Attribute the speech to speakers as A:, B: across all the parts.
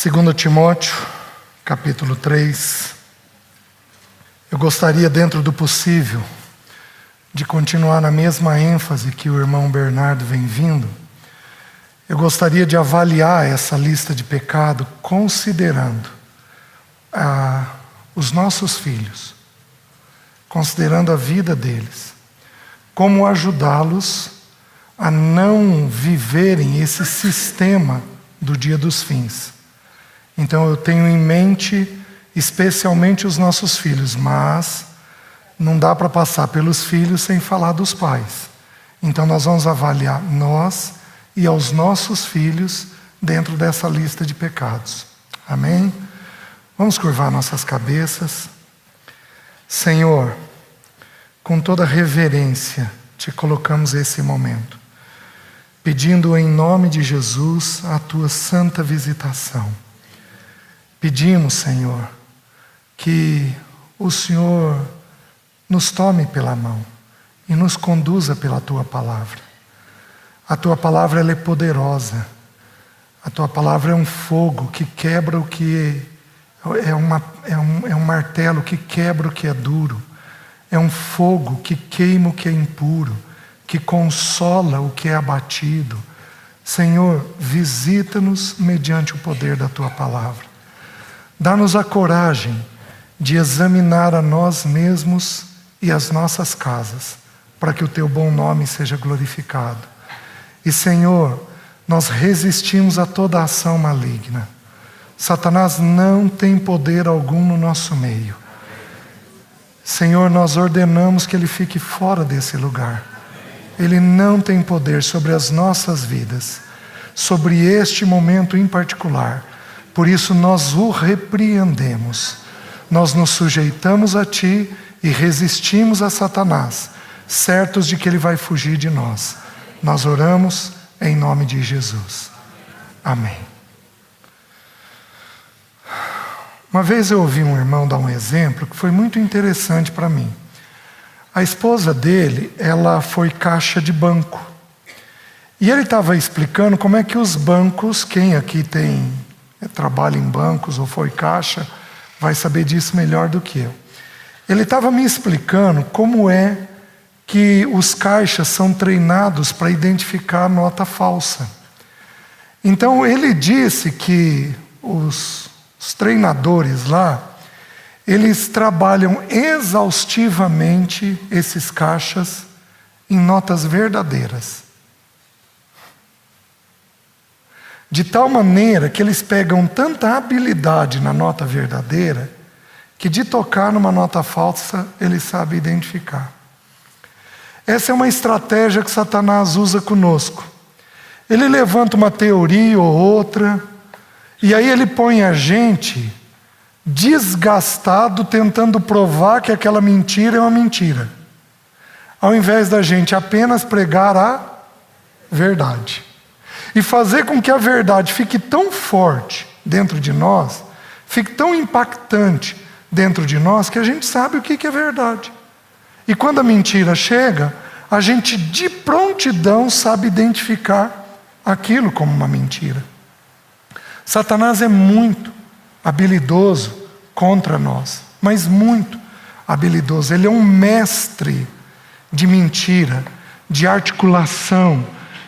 A: 2 Timóteo, capítulo 3. Eu gostaria, dentro do possível, de continuar na mesma ênfase que o irmão Bernardo vem vindo. Eu gostaria de avaliar essa lista de pecado considerando os nossos filhos, considerando a vida deles, como ajudá-los a não viverem esse sistema do dia dos fins. Então eu tenho em mente especialmente os nossos filhos, mas não dá para passar pelos filhos sem falar dos pais. Então nós vamos avaliar nós e aos nossos filhos dentro dessa lista de pecados. Amém? Vamos curvar nossas cabeças. Senhor, com toda reverência te colocamos esse momento, pedindo em nome de Jesus a tua santa visitação. Pedimos, Senhor, que o Senhor nos tome pela mão e nos conduza pela tua palavra. A tua palavra ela é poderosa. A tua palavra é um fogo que quebra o que é um martelo que quebra o que é duro. É um fogo que queima o que é impuro, que consola o que é abatido. Senhor, visita-nos mediante o poder da tua palavra. Dá-nos a coragem de examinar a nós mesmos e as nossas casas, para que o teu bom nome seja glorificado. E, Senhor, nós resistimos a toda ação maligna. Satanás não tem poder algum no nosso meio. Senhor, nós ordenamos que ele fique fora desse lugar. Ele não tem poder sobre as nossas vidas, sobre este momento em particular. Por isso nós o repreendemos. Nós nos sujeitamos a Ti e resistimos a Satanás, certos de que ele vai fugir de nós. Nós oramos em nome de Jesus. Amém. Uma vez eu ouvi um irmão dar um exemplo que foi muito interessante para mim. A esposa dele, ela foi caixa de banco. E ele estava explicando como é que os bancos, quem aqui trabalha em bancos ou foi caixa, vai saber disso melhor do que eu. Ele estava me explicando como é que os caixas são treinados para identificar nota falsa. Então ele disse que os treinadores lá, eles trabalham exaustivamente esses caixas em notas verdadeiras. De tal maneira que eles pegam tanta habilidade na nota verdadeira, que de tocar numa nota falsa, eles sabem identificar. Essa é uma estratégia que Satanás usa conosco. Ele levanta uma teoria ou outra, e aí ele põe a gente desgastado tentando provar que aquela mentira é uma mentira, ao invés da gente apenas pregar a verdade. E fazer com que a verdade fique tão forte dentro de nós, fique tão impactante dentro de nós, que a gente sabe o que é verdade. E quando a mentira chega, a gente de prontidão sabe identificar aquilo como uma mentira. Satanás é muito habilidoso contra nós, mas muito habilidoso. Ele é um mestre de mentira, de articulação,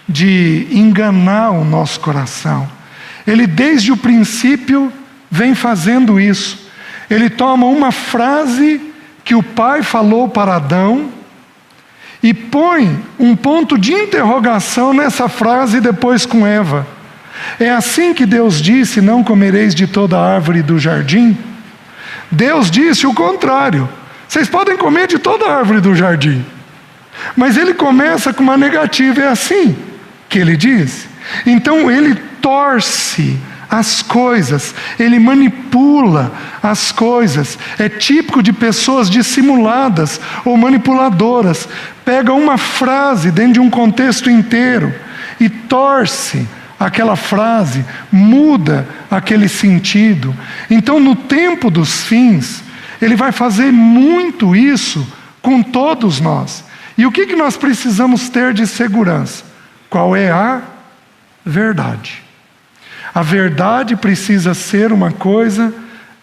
A: de enganar o nosso coração. Ele desde o princípio vem fazendo isso. Ele toma uma frase que o pai falou para Adão e põe um ponto de interrogação nessa frase depois com Eva. É assim que Deus disse: não comereis de toda a árvore do jardim? Deus disse o contrário: vocês podem comer de toda a árvore do jardim. Mas ele começa com uma negativa. É assim que ele diz. Então ele torce as coisas, ele manipula as coisas. É típico de pessoas dissimuladas ou manipuladoras. Pega uma frase dentro de um contexto inteiro e torce aquela frase, muda aquele sentido. Então no tempo dos fins, ele vai fazer muito isso com todos nós. E o que nós precisamos ter de segurança? Qual é a verdade? A verdade precisa ser uma coisa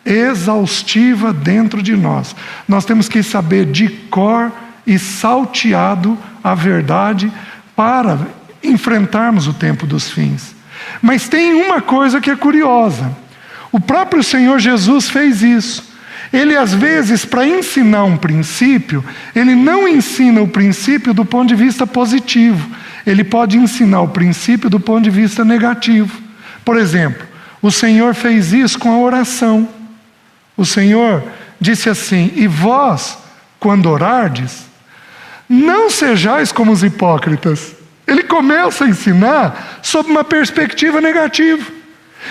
A: exaustiva dentro de nós. Nós temos que saber de cor e salteado a verdade para enfrentarmos o tempo dos fins. Mas tem uma coisa que é curiosa. O próprio Senhor Jesus fez isso. Ele, às vezes, para ensinar um princípio, ele não ensina o princípio do ponto de vista positivo. Ele pode ensinar o princípio do ponto de vista negativo. Por exemplo, o Senhor fez isso com a oração. O Senhor disse assim: e vós, quando orardes, não sejais como os hipócritas. Ele começa a ensinar sob uma perspectiva negativa.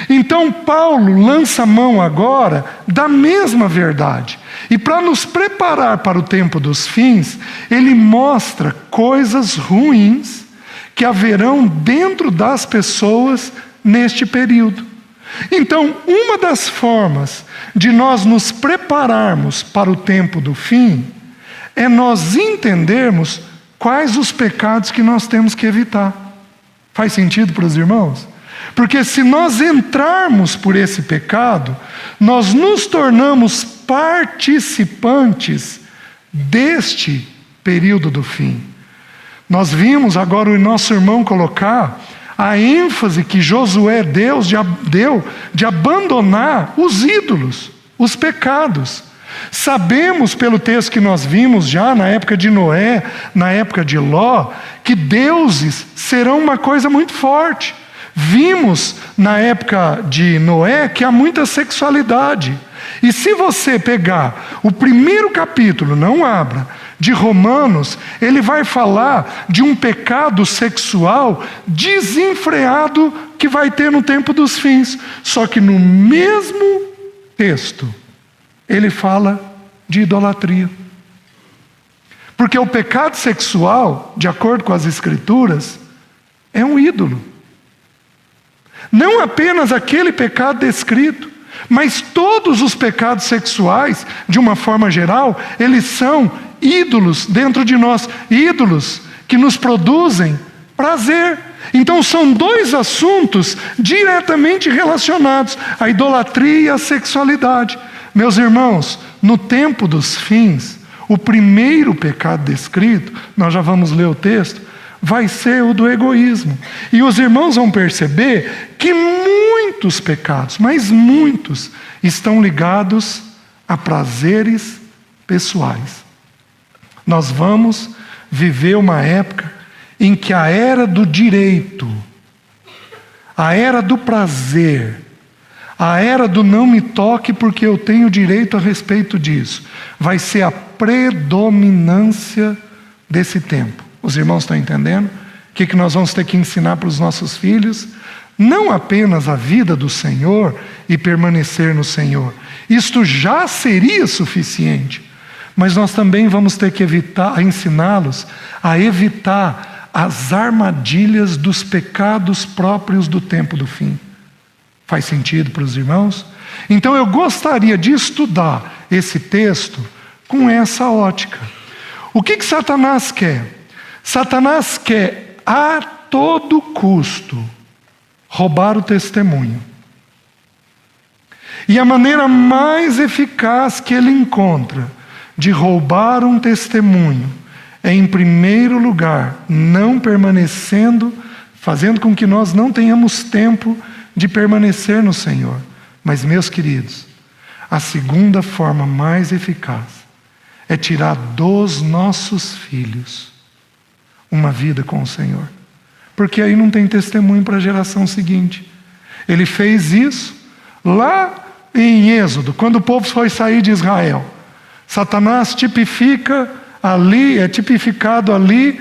A: Então Paulo lança mão agora da mesma verdade. E para nos preparar para o tempo dos fins, ele mostra coisas ruins que haverão dentro das pessoas neste período. Então, uma das formas de nós nos prepararmos para o tempo do fim é nós entendermos quais os pecados que nós temos que evitar. Faz sentido para os irmãos? Porque se nós entrarmos por esse pecado, nós nos tornamos participantes deste período do fim. Nós vimos agora o nosso irmão colocar a ênfase que Josué deu de abandonar os ídolos, os pecados. Sabemos pelo texto que nós vimos já na época de Noé, na época de Ló, que deuses serão uma coisa muito forte. Vimos na época de Noé que há muita sexualidade. E se você pegar o primeiro capítulo, não abra, de Romanos, ele vai falar de um pecado sexual desenfreado que vai ter no tempo dos fins. Só que no mesmo texto, ele fala de idolatria. Porque o pecado sexual, de acordo com as Escrituras, é um ídolo. Não apenas aquele pecado descrito, mas todos os pecados sexuais, de uma forma geral, eles são ídolos dentro de nós, ídolos que nos produzem prazer. Então são dois assuntos diretamente relacionados, a idolatria e a sexualidade. Meus irmãos, no tempo dos fins, o primeiro pecado descrito, nós já vamos ler o texto, vai ser o do egoísmo. E os irmãos vão perceber que muitos pecados, mas muitos, estão ligados a prazeres pessoais. Nós vamos viver uma época em que a era do direito, a era do prazer, a era do não me toque porque eu tenho direito a respeito disso, vai ser a predominância desse tempo. Os irmãos estão entendendo? O que nós vamos ter que ensinar para os nossos filhos? Não apenas a vida do Senhor e permanecer no Senhor. Isto já seria suficiente. Mas nós também vamos ter que ensiná-los a evitar as armadilhas dos pecados próprios do tempo do fim. Faz sentido para os irmãos? Então eu gostaria de estudar esse texto com essa ótica. O que Satanás quer? Satanás quer a todo custo roubar o testemunho. E a maneira mais eficaz que ele encontra de roubar um testemunho é, em primeiro lugar, não permanecendo, fazendo com que nós não tenhamos tempo de permanecer no Senhor. Mas, meus queridos, a segunda forma mais eficaz é tirar dos nossos filhos uma vida com o Senhor. Porque aí não tem testemunho para a geração seguinte. Ele fez isso lá em Êxodo, quando o povo foi sair de Israel. Satanás tipifica ali, é tipificado ali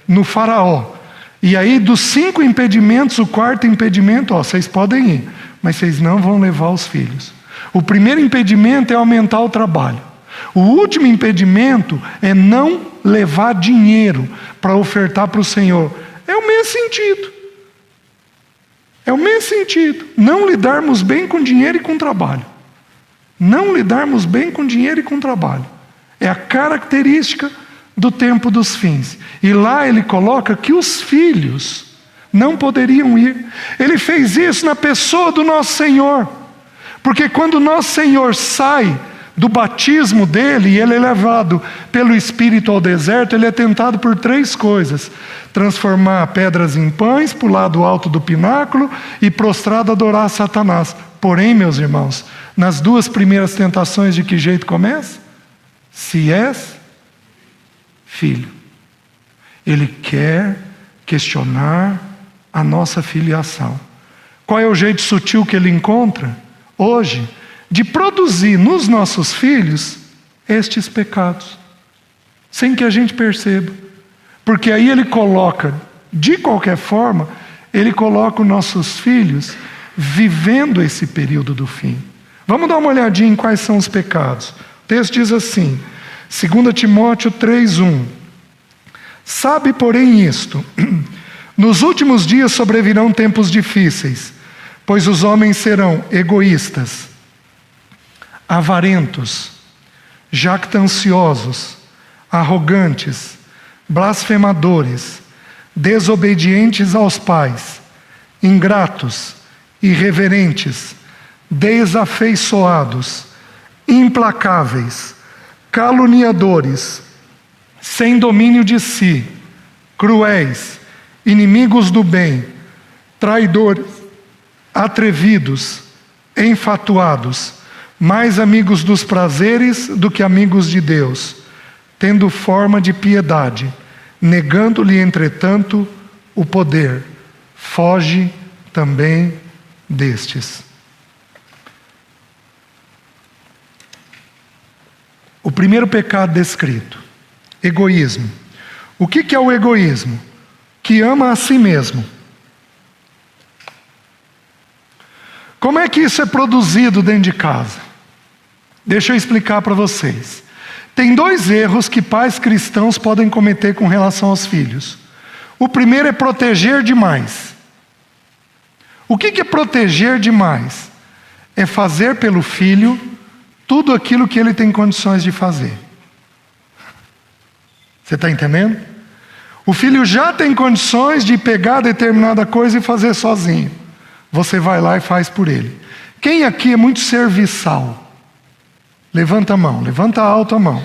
A: no faraó. E aí dos 5 impedimentos, o quarto impedimento, vocês podem ir, mas vocês não vão levar os filhos. O primeiro impedimento é aumentar o trabalho. O último impedimento é não levar dinheiro para ofertar para o Senhor. É o mesmo sentido. É o mesmo sentido. Não lidarmos bem com dinheiro e com trabalho. Não lidarmos bem com dinheiro e com trabalho. É a característica do tempo dos fins. E lá ele coloca que os filhos não poderiam ir. Ele fez isso na pessoa do nosso Senhor. Porque quando o nosso Senhor sai do batismo dele e ele é levado pelo Espírito ao deserto, ele é tentado por 3 coisas: transformar pedras em pães, pular do alto do pináculo e prostrado adorar Satanás. Porém, meus irmãos, nas 2 primeiras tentações, de que jeito começa? Se és filho. Ele quer questionar a nossa filiação. Qual é o jeito sutil que ele encontra hoje de produzir nos nossos filhos estes pecados, sem que a gente perceba? Porque aí ele coloca, de qualquer forma, ele coloca os nossos filhos vivendo esse período do fim. Vamos dar uma olhadinha em quais são os pecados. O texto diz assim, 2 Timóteo 3:1: sabe, porém, isto: nos últimos dias sobrevirão tempos difíceis, pois os homens serão egoístas, avarentos, jactanciosos, arrogantes, blasfemadores, desobedientes aos pais, ingratos, irreverentes, desafeiçoados, implacáveis, caluniadores, sem domínio de si, cruéis, inimigos do bem, traidores, atrevidos, enfatuados, mais amigos dos prazeres do que amigos de Deus, tendo forma de piedade, negando-lhe, entretanto, o poder. Foge também destes. O primeiro pecado descrito: egoísmo. O que é o egoísmo? Que ama a si mesmo. Como é que isso é produzido dentro de casa? Deixa eu explicar para vocês. Tem 2 erros que pais cristãos podem cometer com relação aos filhos. O primeiro é proteger demais. O que é proteger demais? É fazer pelo filho tudo aquilo que ele tem condições de fazer. Você está entendendo? O filho já tem condições de pegar determinada coisa e fazer sozinho. Você vai lá e faz por ele. Quem aqui é muito serviçal? Levanta a mão, levanta alto a mão.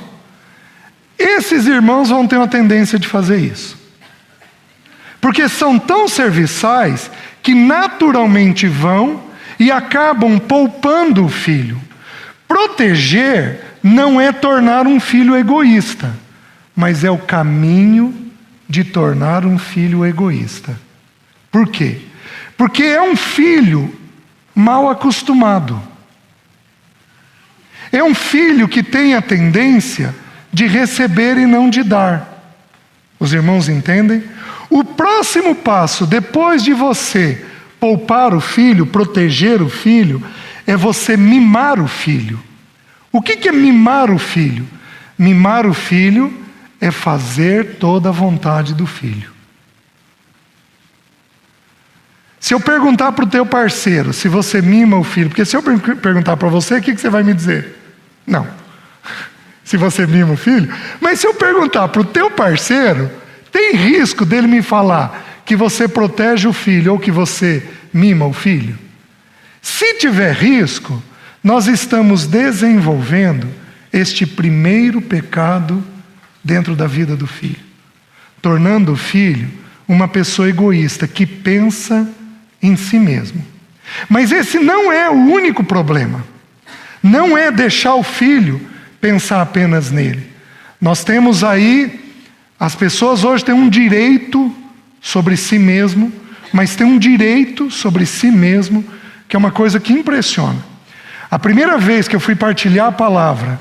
A: Esses irmãos vão ter uma tendência de fazer isso. Porque são tão serviçais que naturalmente vão e acabam poupando o filho. Proteger não é tornar um filho egoísta, mas é o caminho de tornar um filho egoísta. Por quê? Porque é um filho mal acostumado. É um filho que tem a tendência de receber e não de dar. Os irmãos entendem? O próximo passo, depois de você poupar o filho, proteger o filho, é você mimar o filho. O que é mimar o filho? Mimar o filho é fazer toda a vontade do filho. Se eu perguntar para o teu parceiro se você mima o filho, porque se eu perguntar para você, o que você vai me dizer? Não. Se você mima o filho. Mas se eu perguntar para o teu parceiro, tem risco dele me falar que você protege o filho ou que você mima o filho? Se tiver risco, nós estamos desenvolvendo este primeiro pecado dentro da vida do filho, tornando o filho uma pessoa egoísta que pensa em si mesmo. Mas esse não é o único problema. Não é deixar o filho pensar apenas nele. Nós temos aí, as pessoas hoje têm um direito sobre si mesmo, mas têm um direito sobre si mesmo, que é uma coisa que impressiona. A primeira vez que eu fui partilhar a palavra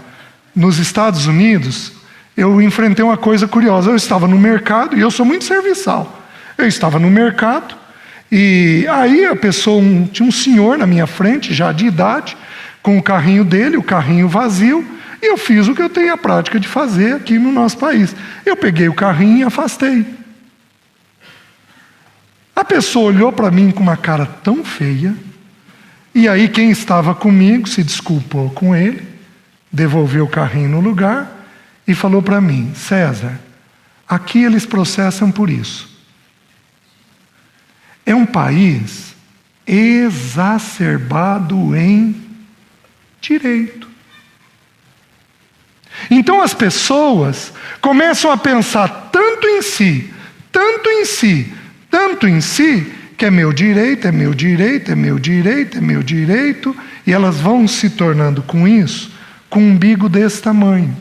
A: nos Estados Unidos, eu enfrentei uma coisa curiosa. Eu estava no mercado, e eu sou muito serviçal. Eu estava no mercado, e aí a pessoa, tinha um senhor na minha frente, já de idade, com o carrinho dele, o carrinho vazio, e eu fiz o que eu tenho a prática de fazer aqui no nosso país. Eu peguei o carrinho e afastei. A pessoa olhou para mim com uma cara tão feia, e aí quem estava comigo se desculpou com ele, devolveu o carrinho no lugar e falou para mim: César, aqui eles processam por isso. é um país exacerbado em direito. Então as pessoas começam a pensar tanto em si, tanto em si, tanto em si, que é meu direito, é meu direito, é meu direito, é meu direito, e elas vão se tornando com isso, com um umbigo desse tamanho.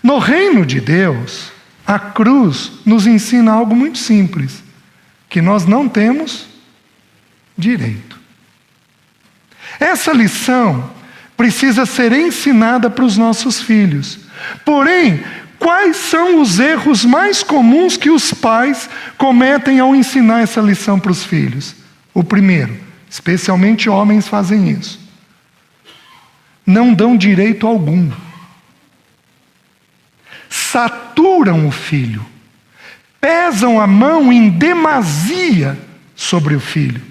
A: No reino de Deus, a cruz nos ensina algo muito simples, que nós não temos direito. Essa lição precisa ser ensinada para os nossos filhos. Porém, quais são os erros mais comuns que os pais cometem ao ensinar essa lição para os filhos? O primeiro, especialmente homens fazem isso. Não dão direito algum. Saturam o filho. Pesam a mão em demasia sobre o filho.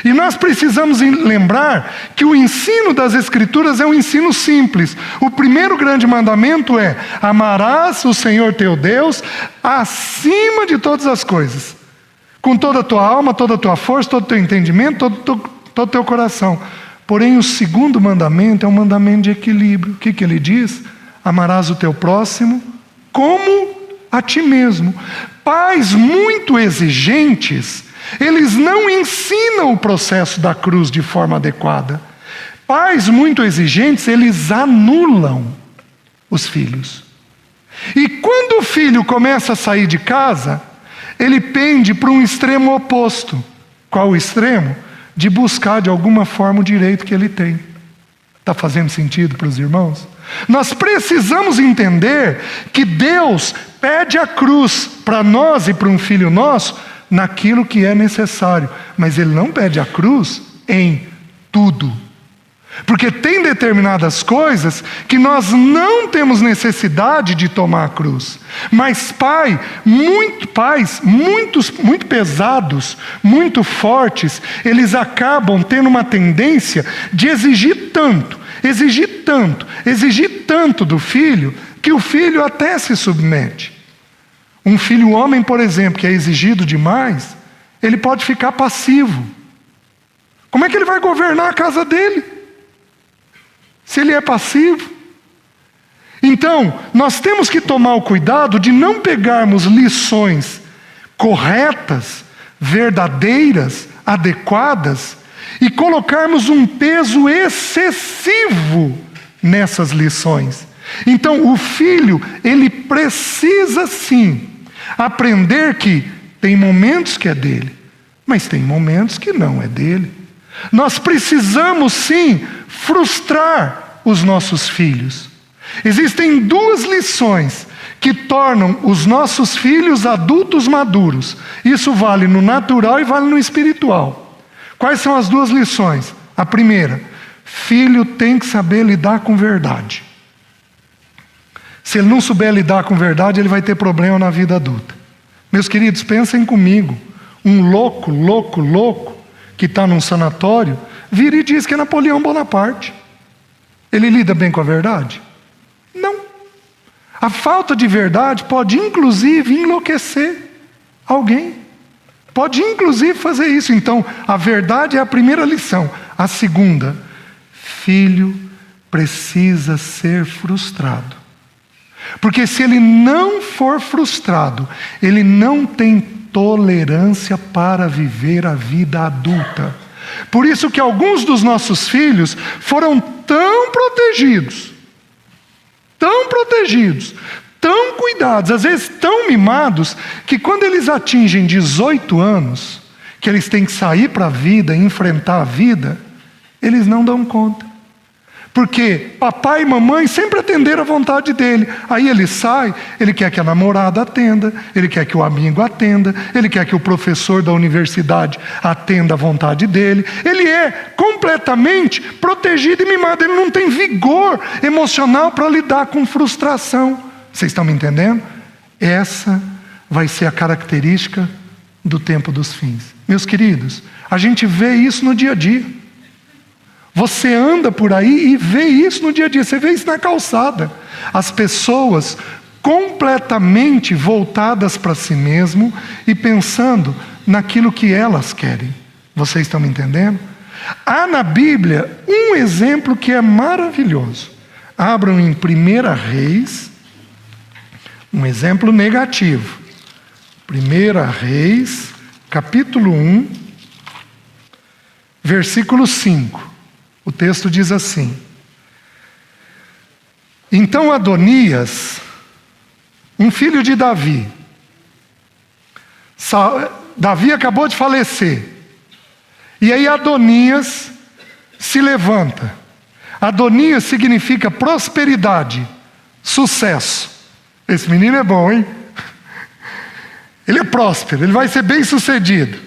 A: E nós precisamos lembrar que o ensino das Escrituras é um ensino simples. O primeiro grande mandamento é: amarás o Senhor teu Deus acima de todas as coisas, com toda a tua alma, toda a tua força, todo o teu entendimento, todo o teu coração. Porém, o segundo mandamento é um mandamento de equilíbrio. O que ele diz? Amarás o teu próximo como a ti mesmo. Pais muito exigentes, eles não ensinam o processo da cruz de forma adequada. Pais muito exigentes, eles anulam os filhos. E quando o filho começa a sair de casa, ele pende para um extremo oposto. Qual o extremo? De buscar de alguma forma o direito que ele tem. Está fazendo sentido para os irmãos? Nós precisamos entender que Deus pede a cruz para nós e para um filho nosso naquilo que é necessário, mas Ele não pede a cruz em tudo. Porque tem determinadas coisas que nós não temos necessidade de tomar a cruz. Mas pais muito pesados, muito fortes, eles acabam tendo uma tendência de exigir tanto do filho, que o filho até se submete. Um filho homem, por exemplo, que é exigido demais, ele pode ficar passivo. Como é que ele vai governar a casa dele, se ele é passivo? Então, nós temos que tomar o cuidado de não pegarmos lições corretas, verdadeiras, adequadas, e colocarmos um peso excessivo nessas lições. Então, o filho, ele precisa sim aprender que tem momentos que é dele, mas tem momentos que não é dele. Nós precisamos sim frustrar os nossos filhos. Existem duas lições que tornam os nossos filhos adultos maduros. Isso vale no natural e vale no espiritual. Quais são as duas lições? A primeira: filho tem que saber lidar com verdade. Se ele não souber lidar com verdade, ele vai ter problema na vida adulta. Meus queridos, pensem comigo. Um louco, que está num sanatório, vira e diz que é Napoleão Bonaparte. Ele lida bem com a verdade? Não. A falta de verdade pode, inclusive, enlouquecer alguém. Pode, inclusive, fazer isso. Então, a verdade é a primeira lição. A segunda: filho precisa ser frustrado. Porque se ele não for frustrado, ele não tem tolerância para viver a vida adulta. Por isso que alguns dos nossos filhos foram tão protegidos, tão cuidados, às vezes tão mimados, que quando eles atingem 18 anos, que eles têm que sair para a vida, enfrentar a vida, eles não dão conta. Porque papai e mamãe sempre atenderam a vontade dele. Aí ele sai, ele quer que a namorada atenda, ele quer que o amigo atenda, ele quer que o professor da universidade atenda a vontade dele. Ele é completamente protegido e mimado. Ele não tem vigor emocional para lidar com frustração. Vocês estão me entendendo? Essa vai ser a característica do tempo dos fins. Meus queridos, a gente vê isso no dia a dia. Você anda por aí e vê isso no dia a dia. Você vê isso na calçada. As pessoas completamente voltadas para si mesmo e pensando naquilo que elas querem. Vocês estão me entendendo? Há na Bíblia um exemplo que é maravilhoso. Abram em 1 Reis, um exemplo negativo. 1 Reis, capítulo 1, versículo 5. O texto diz assim: Então Adonias, um filho de Davi, Davi acabou de falecer, e aí Adonias se levanta. Adonias significa prosperidade, sucesso. Esse menino é bom, hein? Ele é próspero, ele vai ser bem sucedido.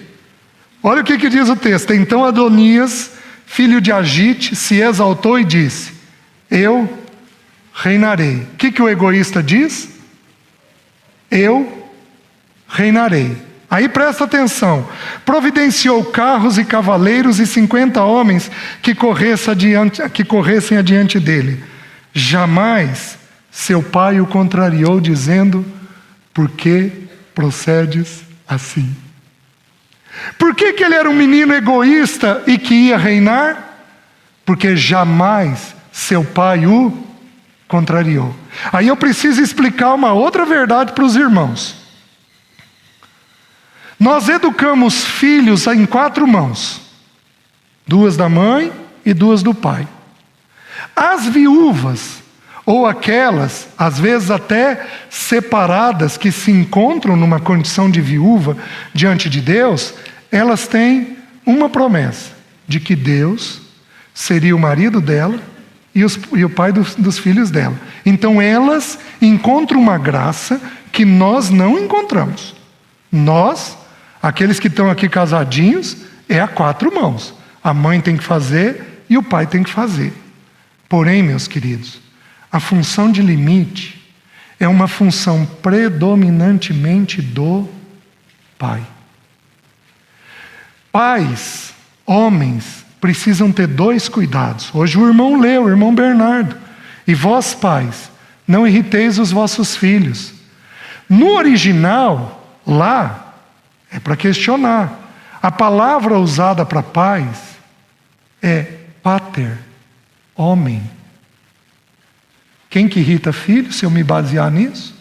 A: Olha o que diz o texto. Então Adonias, filho de Agite, se exaltou e disse: Eu reinarei. O que o egoísta diz? Eu reinarei. Aí presta atenção. Providenciou carros e cavaleiros e 50 homens que corressem adiante dele. Jamais seu pai o contrariou, dizendo: Por que procedes assim? Por que ele era um menino egoísta e que ia reinar? Porque jamais seu pai o contrariou. Aí eu preciso explicar uma outra verdade para os irmãos. Nós educamos filhos em 4 mãos. 2 da mãe e 2 do pai. As viúvas, ou aquelas, às vezes até separadas, que se encontram numa condição de viúva diante de Deus, elas têm uma promessa, de que Deus seria o marido dela e o pai dos filhos dela. Então elas encontram uma graça que nós não encontramos. Nós, aqueles que estão aqui casadinhos, é a 4 mãos. A mãe tem que fazer e o pai tem que fazer. Porém, meus queridos, a função de limite é uma função predominantemente do pai. Pais, homens, precisam ter 2 cuidados. Hoje o irmão leu, o irmão Bernardo. E vós, pais, não irriteis os vossos filhos. No original, lá, é para questionar. A palavra usada para pais é pater, homem. Quem que irrita filho, se eu me basear nisso?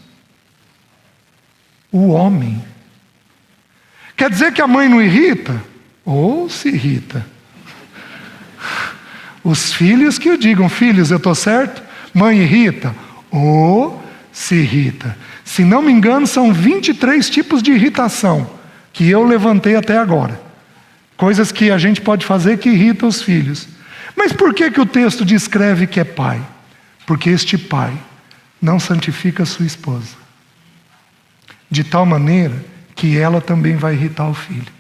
A: O homem. Quer dizer que a mãe não irrita? Ou se irrita. Os filhos que o digam: filhos, eu estou certo? Mãe irrita? Ou se irrita. Se não me engano, são 23 tipos de irritação que eu levantei até agora. Coisas que a gente pode fazer que irritam os filhos. Mas por que o texto descreve que é pai? Porque este pai não santifica a sua esposa, de tal maneira que ela também vai irritar o filho.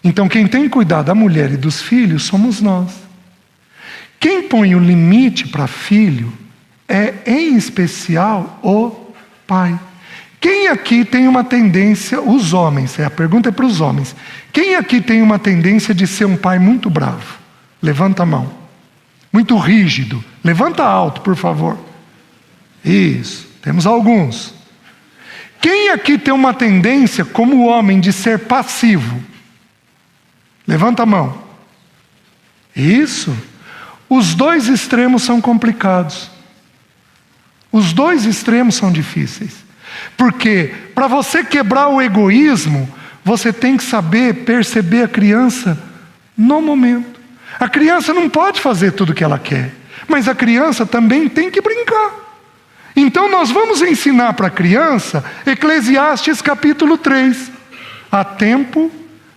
A: Então quem tem que cuidar da mulher e dos filhos somos nós. Quem põe o limite para filho é, em especial, o pai. Quem aqui tem uma tendência, os homens, a pergunta é para os homens. Quem aqui tem uma tendência de ser um pai muito bravo? Levanta a mão. Muito rígido. Levanta alto, por favor. Isso, temos alguns. Quem aqui tem uma tendência, como homem, de ser passivo? Levanta a mão. Isso. Os 2 extremos são complicados. Os 2 extremos são difíceis. Porque para você quebrar o egoísmo, você tem que saber perceber a criança no momento. A criança não pode fazer tudo o que ela quer, mas a criança também tem que brincar. Então nós vamos ensinar para a criança Eclesiastes capítulo 3. Há tempo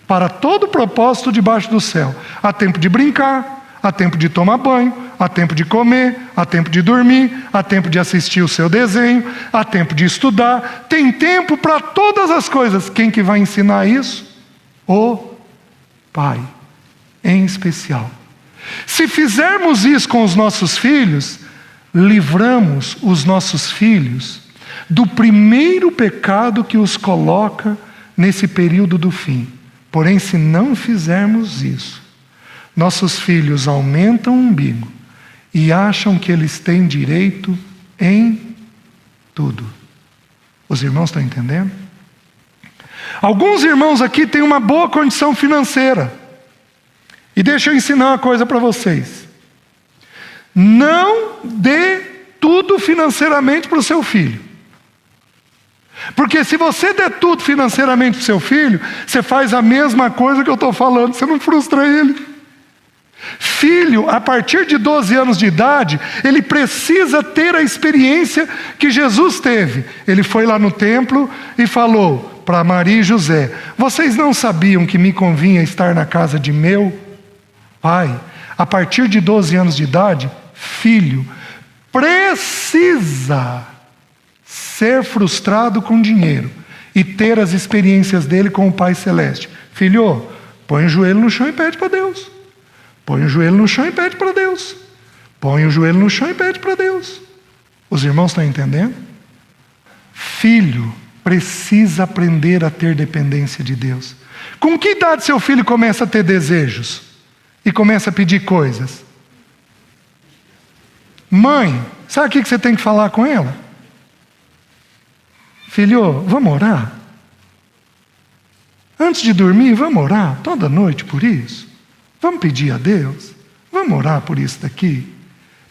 A: para todo propósito debaixo do céu. Há tempo de brincar, há tempo de tomar banho, há tempo de comer, há tempo de dormir, há tempo de assistir o seu desenho, há tempo de estudar. Tem tempo para todas as coisas. Quem que vai ensinar isso? O pai, em especial. Se fizermos isso com os nossos filhos, livramos os nossos filhos do primeiro pecado que os coloca nesse período do fim. Porém, se não fizermos isso, nossos filhos aumentam o umbigo e acham que eles têm direito em tudo. Os irmãos estão entendendo? Alguns irmãos aqui têm uma boa condição financeira. E deixa eu ensinar uma coisa para vocês. Não dê tudo financeiramente para o seu filho. Porque se você der tudo financeiramente para o seu filho, você faz a mesma coisa que eu estou falando, você não frustra ele. Filho, a partir de 12 anos de idade, ele precisa ter a experiência que Jesus teve. Ele foi lá no templo e falou para Maria e José: vocês não sabiam que me convinha estar na casa de meu pai? A partir de 12 anos de idade, filho precisa ser frustrado com dinheiro e ter as experiências dele com o Pai Celeste. Filho, põe o joelho no chão e pede para Deus. Põe o joelho no chão e pede para Deus. Põe o joelho no chão e pede para Deus. Os irmãos estão entendendo? Filho precisa aprender a ter dependência de Deus. Com que idade seu filho começa a ter desejos? E começa a pedir coisas? Mãe, sabe o que você tem que falar com ela? Filho, vamos orar? Antes de dormir, vamos orar toda noite por isso? Vamos pedir a Deus? Vamos orar por isso daqui?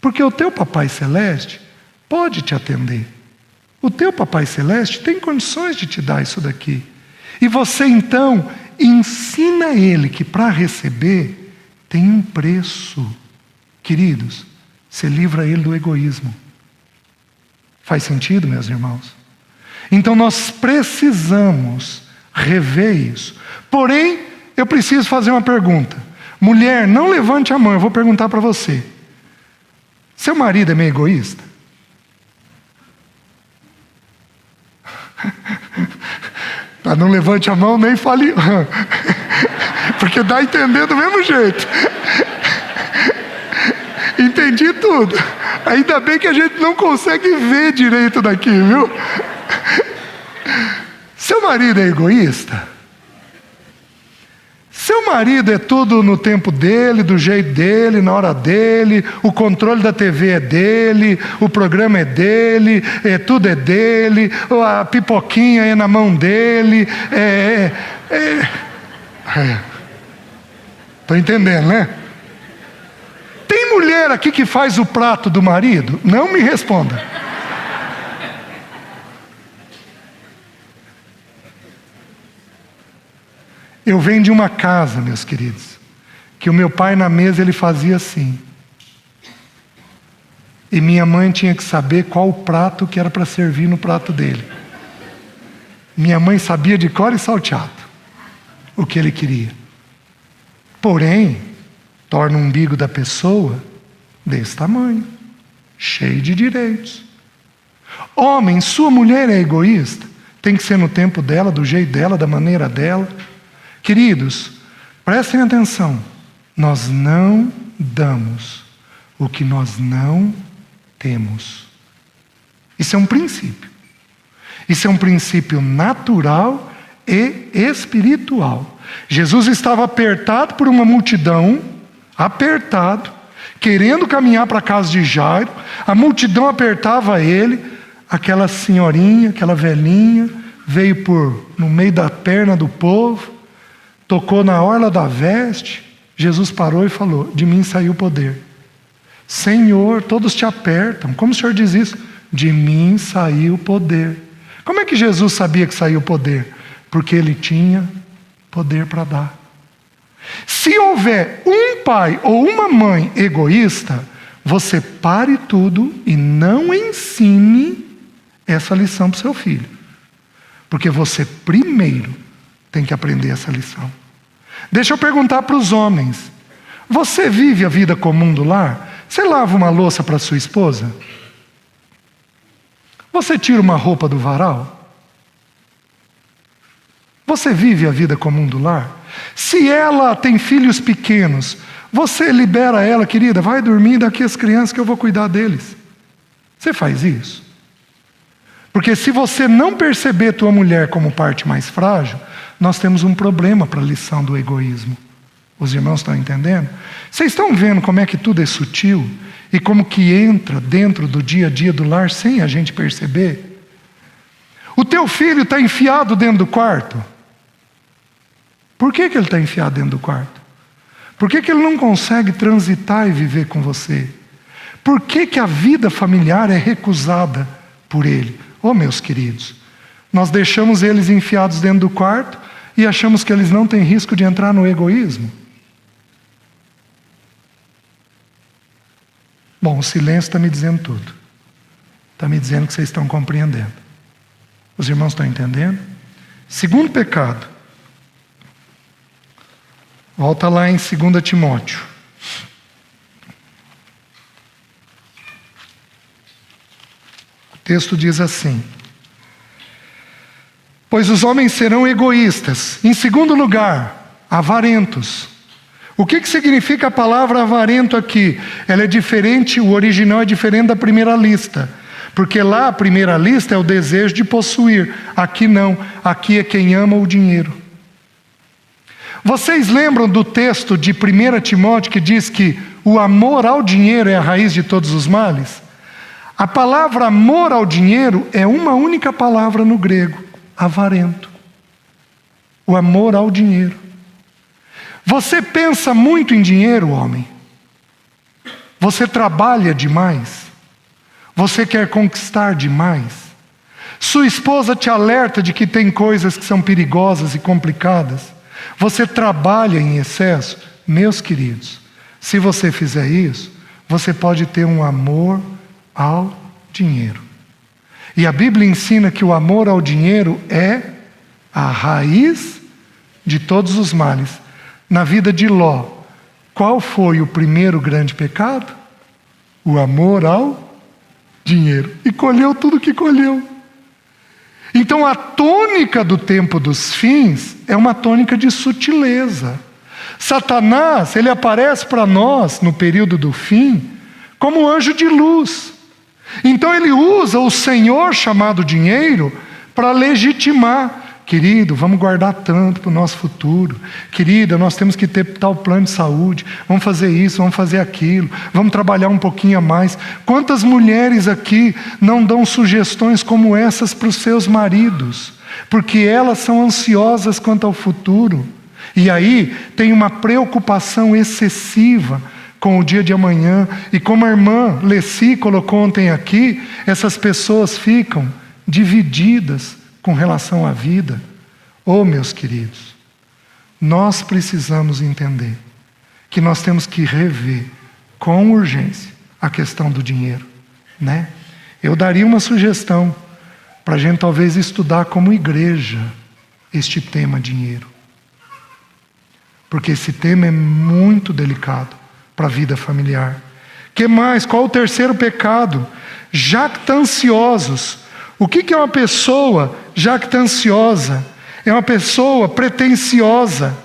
A: Porque o teu Papai Celeste pode te atender. O teu Papai Celeste tem condições de te dar isso daqui. E você então ensina ele que para receber tem um preço. Queridos, você livra ele do egoísmo. Faz sentido, meus irmãos? Então nós precisamos rever isso. Porém, eu preciso fazer uma pergunta. Mulher, não levante a mão, eu vou perguntar para você. Seu marido é meio egoísta? Tá, não levante a mão, nem fale. Porque dá a entender do mesmo jeito. Entendi tudo. Ainda bem que a gente não consegue ver direito daqui, viu? Seu marido é egoísta? Seu marido é tudo no tempo dele, do jeito dele, na hora dele, o controle da TV é dele, o programa é dele, tudo é dele, a pipoquinha é na mão dele. Estou entendendo, né? Tem mulher aqui que faz o prato do marido? Não me responda. Eu venho de uma casa, meus queridos, que o meu pai na mesa ele fazia assim. E minha mãe tinha que saber qual o prato que era para servir no prato dele. Minha mãe sabia de cor e salteado o que ele queria. Porém, torna o umbigo da pessoa desse tamanho, cheio de direitos. Homem, sua mulher é egoísta? Tem que ser no tempo dela, do jeito dela, da maneira dela. Queridos, prestem atenção. Nós não damos o que nós não temos. Isso é um princípio. Isso é um princípio natural e espiritual. Jesus estava apertado por uma multidão, apertado, querendo caminhar para a casa de Jairo. A multidão apertava ele. Aquela senhorinha, aquela velhinha, veio no meio da perna do povo, tocou na orla da veste. Jesus parou e falou: de mim saiu o poder. Senhor, todos te apertam. Como o Senhor diz isso? De mim saiu o poder. Como é que Jesus sabia que saiu o poder? Porque ele tinha poder para dar. Se houver um pai ou uma mãe egoísta, você pare tudo e não ensine essa lição para o seu filho. Porque você primeiro tem que aprender essa lição. Deixa eu perguntar para os homens. Você vive a vida comum do lar? Você lava uma louça para sua esposa? Você tira uma roupa do varal? Você vive a vida comum do lar? Se ela tem filhos pequenos, você libera ela: querida, vai dormir daqui as crianças que eu vou cuidar deles. Você faz isso? Porque se você não perceber tua mulher como parte mais frágil, nós temos um problema para a lição do egoísmo. Os irmãos estão entendendo? Vocês estão vendo como é que tudo é sutil? E como que entra dentro do dia a dia do lar sem a gente perceber? O teu filho está enfiado dentro do quarto. Por que ele está enfiado dentro do quarto? Por que ele não consegue transitar e viver com você? Por que a vida familiar é recusada por ele? Oh, meus queridos, nós deixamos eles enfiados dentro do quarto e achamos que eles não têm risco de entrar no egoísmo? Bom, o silêncio está me dizendo tudo. Está me dizendo que vocês estão compreendendo. Os irmãos estão entendendo? Segundo pecado. Volta lá em 2 Timóteo. O texto diz assim: pois os homens serão egoístas. Em segundo lugar, avarentos. O que significa a palavra avarento aqui? Ela é diferente, o original é diferente da primeira lista. Porque lá a primeira lista é o desejo de possuir. Aqui não, aqui é quem ama o dinheiro. Vocês lembram do texto de 1 Timóteo que diz que o amor ao dinheiro é a raiz de todos os males? A palavra amor ao dinheiro é uma única palavra no grego, avarento. O amor ao dinheiro. Você pensa muito em dinheiro, homem? Você trabalha demais? Você quer conquistar demais? Sua esposa te alerta de que tem coisas que são perigosas e complicadas? Você trabalha em excesso? Meus queridos, se você fizer isso, você pode ter um amor ao dinheiro. E a Bíblia ensina que o amor ao dinheiro é a raiz de todos os males. Na vida de Ló, qual foi o primeiro grande pecado? O amor ao dinheiro. E colheu tudo que colheu. Então a tônica do tempo dos fins é uma tônica de sutileza. Satanás, ele aparece para nós no período do fim como anjo de luz. Então ele usa o Senhor chamado dinheiro para legitimar. Querido, vamos guardar tanto para o nosso futuro. Querida, nós temos que ter tal plano de saúde. Vamos fazer isso, vamos fazer aquilo. Vamos trabalhar um pouquinho a mais. Quantas mulheres aqui não dão sugestões como essas para os seus maridos? Porque elas são ansiosas quanto ao futuro. E aí tem uma preocupação excessiva com o dia de amanhã. E como a irmã Leci colocou ontem aqui, essas pessoas ficam divididas com relação à vida. Oh, meus queridos, nós precisamos entender que nós temos que rever com urgência a questão do dinheiro, né? Eu daria uma sugestão para a gente talvez estudar como igreja este tema dinheiro, porque esse tema é muito delicado para a vida familiar. Que mais? Qual o terceiro pecado? Jactanciosos. O que é uma pessoa jactanciosa? É uma pessoa pretensiosa,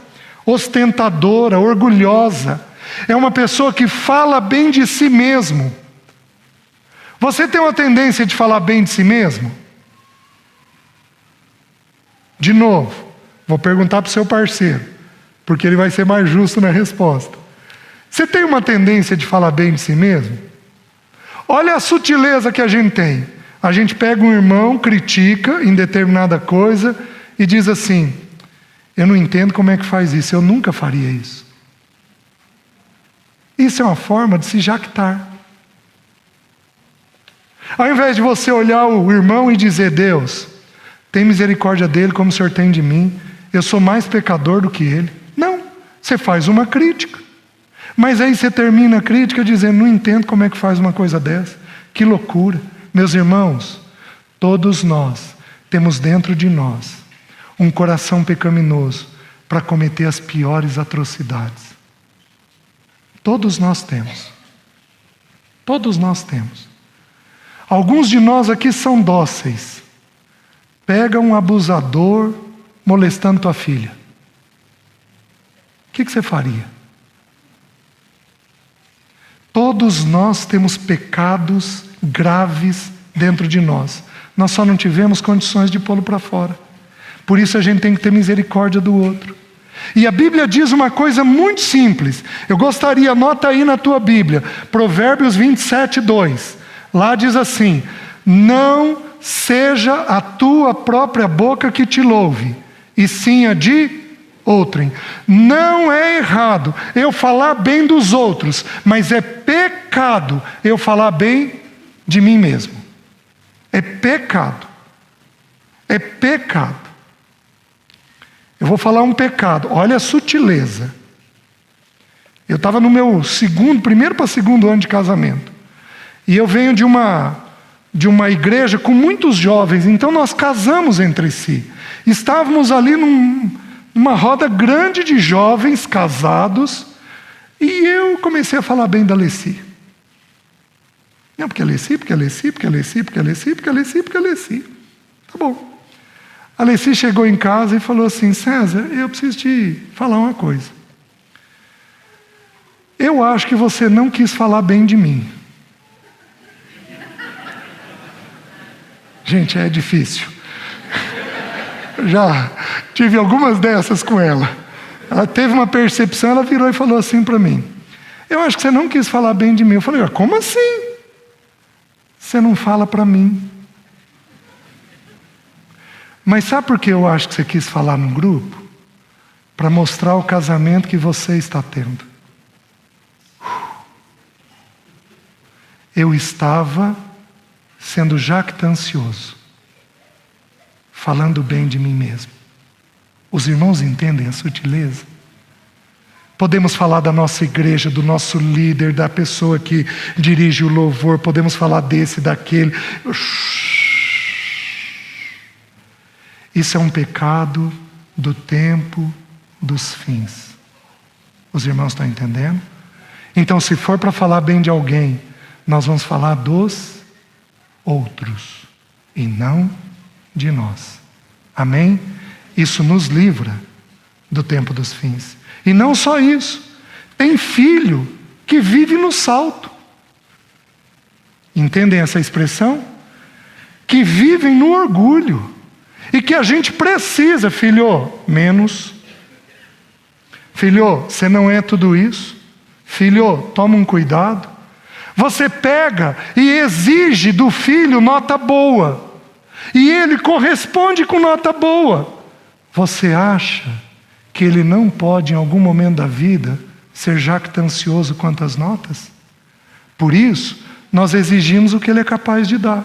A: ostentadora, orgulhosa. É uma pessoa que fala bem de si mesmo. Você tem uma tendência de falar bem de si mesmo? De novo, vou perguntar para o seu parceiro, porque ele vai ser mais justo na resposta. Você tem uma tendência de falar bem de si mesmo? Olha a sutileza que a gente tem. A gente pega um irmão, critica em determinada coisa e diz assim: eu não entendo como é que faz isso, eu nunca faria isso. Isso é uma forma de se jactar. Ao invés de você olhar o irmão e dizer: Deus, tem misericórdia dele como o Senhor tem de mim, eu sou mais pecador do que ele. Não, você faz uma crítica. Mas aí você termina a crítica dizendo: não entendo como é que faz uma coisa dessa. Que loucura. Meus irmãos, todos nós temos dentro de nós um coração pecaminoso para cometer as piores atrocidades. Todos nós temos. Todos nós temos. Alguns de nós aqui são dóceis. Pega um abusador molestando tua filha. O que você faria? Todos nós temos pecados graves dentro de nós. Nós só não tivemos condições de pô-lo para fora. Por isso a gente tem que ter misericórdia do outro. E a Bíblia diz uma coisa muito simples. Eu gostaria, anota aí na tua Bíblia, Provérbios 27:2. Lá diz assim: não seja a tua própria boca que te louve, e sim a de Outrem. Não é errado eu falar bem dos outros, mas é pecado eu falar bem de mim mesmo. É pecado. É pecado. Eu vou falar um pecado. Olha a sutileza. Eu estava no meu primeiro para segundo ano de casamento. E eu venho de uma igreja com muitos jovens, então nós casamos entre si. Estávamos ali numa roda grande de jovens casados, e eu comecei a falar bem da Leci. Não, porque a Leci, porque a Leci, porque a Leci, porque a Leci, porque a Leci, porque a Leci. Tá bom. A Leci chegou em casa e falou assim: César, eu preciso te falar uma coisa. Eu acho que você não quis falar bem de mim. Gente, é difícil. Já tive algumas dessas com ela. Ela teve uma percepção, ela virou e falou assim para mim: eu acho que você não quis falar bem de mim. Eu falei: como assim? Você não fala para mim. Mas sabe por que eu acho que você quis falar no grupo? Para mostrar o casamento que você está tendo. Eu estava sendo jactancioso, falando bem de mim mesmo. Os irmãos entendem a sutileza? Podemos falar da nossa igreja, do nosso líder, da pessoa que dirige o louvor, podemos falar desse, daquele. Isso é um pecado do tempo dos fins. Os irmãos estão entendendo? Então, se for para falar bem de alguém, nós vamos falar dos outros e não de nós. Amém? Isso nos livra do tempo dos fins. E não só isso. Tem filho que vive no salto. Entendem essa expressão? Que vivem no orgulho. E que a gente precisa, filho, menos. Filho, você não é tudo isso. Filho, toma um cuidado. Você pega e exige do filho nota boa. E ele corresponde com nota boa. Você acha que ele não pode, em algum momento da vida, ser jactancioso quanto às notas? Por isso, nós exigimos o que ele é capaz de dar.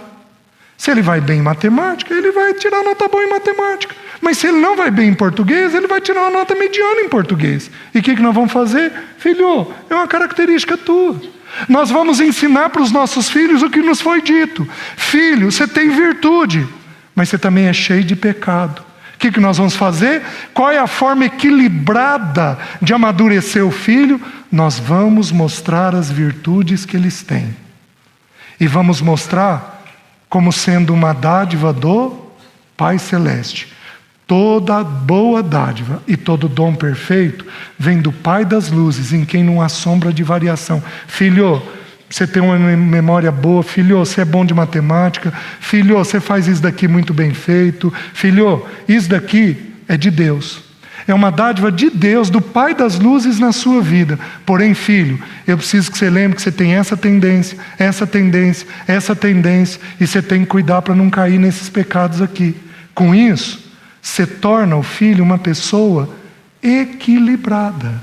A: Se ele vai bem em matemática, ele vai tirar nota boa em matemática. Mas se ele não vai bem em português, ele vai tirar uma nota mediana em português. E o que nós vamos fazer? Filho, é uma característica tua. Nós vamos ensinar para os nossos filhos o que nos foi dito. Filho, você tem virtude, mas você também é cheio de pecado. O que nós vamos fazer? Qual é a forma equilibrada de amadurecer o filho? Nós vamos mostrar as virtudes que eles têm. E vamos mostrar como sendo uma dádiva do Pai Celeste. Toda boa dádiva e todo dom perfeito vem do Pai das luzes, em quem não há sombra de variação. Filho, você tem uma memória boa. Filho, você é bom de matemática. Filho, você faz isso daqui muito bem feito. Filho, isso daqui é de Deus. É uma dádiva de Deus, do Pai das luzes na sua vida. Porém, filho, eu preciso que você lembre que você tem essa tendência, essa tendência, essa tendência, e você tem que cuidar para não cair nesses pecados aqui. Com isso, você torna o filho uma pessoa equilibrada.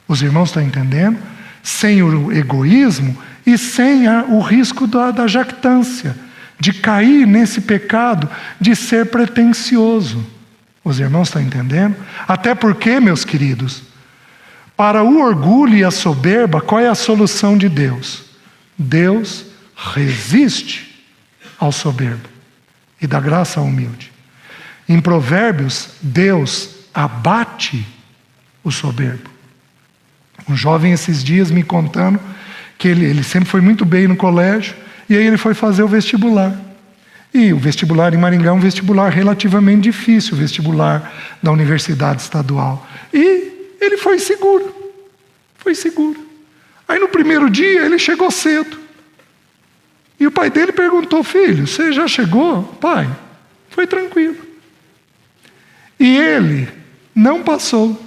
A: Os irmãos estão entendendo? Sem o egoísmo e sem o risco da jactância, de cair nesse pecado de ser pretensioso. Os irmãos estão entendendo? Até porque, meus queridos, para o orgulho e a soberba, qual é a solução de Deus? Deus resiste ao soberbo e dá graça ao humilde. Em Provérbios, Deus abate o soberbo. Um jovem esses dias me contando que ele sempre foi muito bem no colégio, e aí ele foi fazer o vestibular. E o vestibular em Maringá é um vestibular relativamente difícil, o vestibular da Universidade Estadual. E ele foi seguro. Foi seguro. Aí no primeiro dia ele chegou cedo. E o pai dele perguntou: filho, você já chegou? Pai, foi tranquilo. E ele não passou.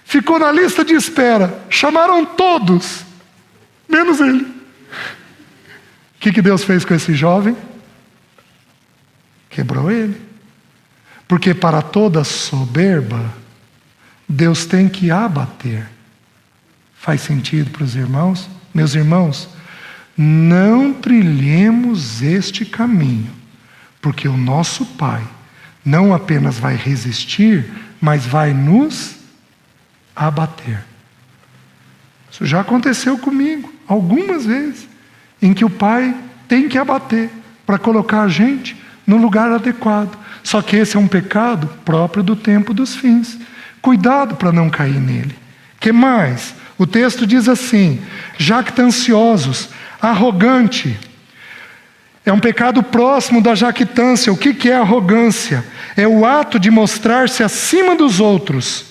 A: Ficou na lista de espera. Chamaram todos, menos ele. O que Deus fez com esse jovem? Quebrou ele. Porque para toda soberba Deus tem que abater. Faz sentido para os irmãos? Meus irmãos, não trilhemos este caminho, porque o nosso Pai não apenas vai resistir, mas vai nos abater. Isso já aconteceu comigo algumas vezes, em que o Pai tem que abater para colocar a gente no lugar adequado. Só que esse é um pecado próprio do tempo dos fins. Cuidado para não cair nele. Que mais? O texto diz assim: jactanciosos, arrogante. É um pecado próximo da jactância. O que é arrogância? É o ato de mostrar-se acima dos outros.